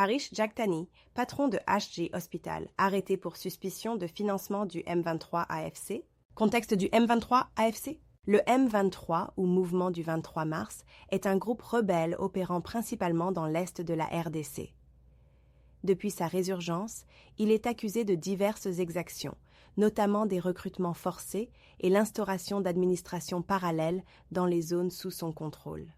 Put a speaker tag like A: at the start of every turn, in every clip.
A: Harish Jagtani, patron de HG Hospital, arrêté pour suspicion de financement du M23 AFC. Contexte du M23 AFC? Le M23, ou Mouvement du 23 mars, est un groupe rebelle opérant principalement dans l'est de la RDC. Depuis sa résurgence, il est accusé de diverses exactions, notamment des recrutements forcés et l'instauration d'administrations parallèles dans les zones sous son contrôle.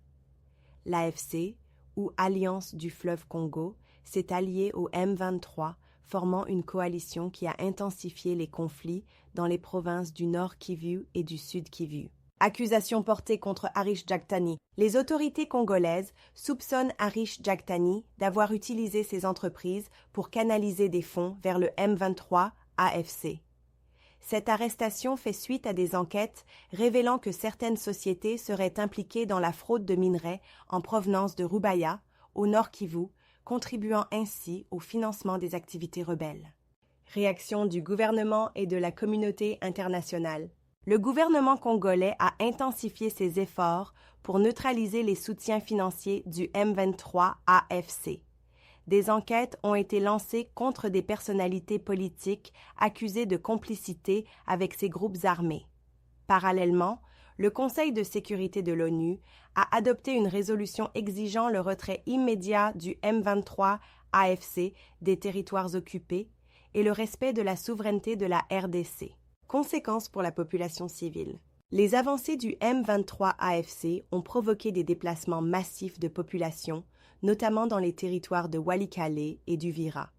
A: L'AFC, ou Alliance du fleuve Congo, s'est allié au M23, formant une coalition qui a intensifié les conflits dans les provinces du Nord Kivu et du Sud Kivu. Accusation portée contre Harish Jagtani. Les autorités congolaises soupçonnent Harish Jagtani d'avoir utilisé ses entreprises pour canaliser des fonds vers le M23 AFC. Cette arrestation fait suite à des enquêtes révélant que certaines sociétés seraient impliquées dans la fraude de minerais en provenance de Rubaya, au Nord Kivu, contribuant ainsi au financement des activités rebelles. Réaction du gouvernement et de la communauté internationale. Le gouvernement congolais a intensifié ses efforts pour neutraliser les soutiens financiers du M23 AFC. Des enquêtes ont été lancées contre des personnalités politiques accusées de complicité avec ces groupes armés. Parallèlement, le Conseil de sécurité de l'ONU a adopté une résolution exigeant le retrait immédiat du M23 AFC des territoires occupés et le respect de la souveraineté de la RDC. Conséquences pour la population civile. Les avancées du M23 AFC ont provoqué des déplacements massifs de population, notamment dans les territoires de Walikale et du Vira.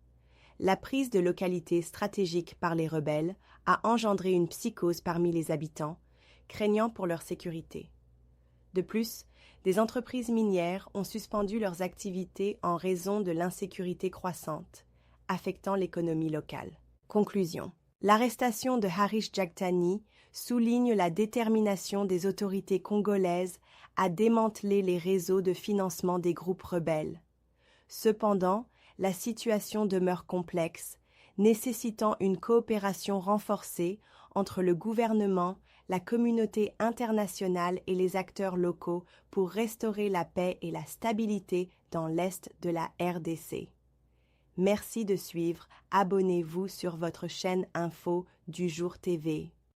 A: La prise de localités stratégiques par les rebelles a engendré une psychose parmi les habitants, craignant pour leur sécurité. De plus, des entreprises minières ont suspendu leurs activités en raison de l'insécurité croissante, affectant l'économie locale. Conclusion. L'arrestation de Harish Jagtani souligne la détermination des autorités congolaises à démanteler les réseaux de financement des groupes rebelles. Cependant, la situation demeure complexe, nécessitant une coopération renforcée entre le gouvernement, la communauté internationale et les acteurs locaux pour restaurer la paix et la stabilité dans l'est de la RDC. Merci de suivre, abonnez-vous sur votre chaîne Info du Jour TV.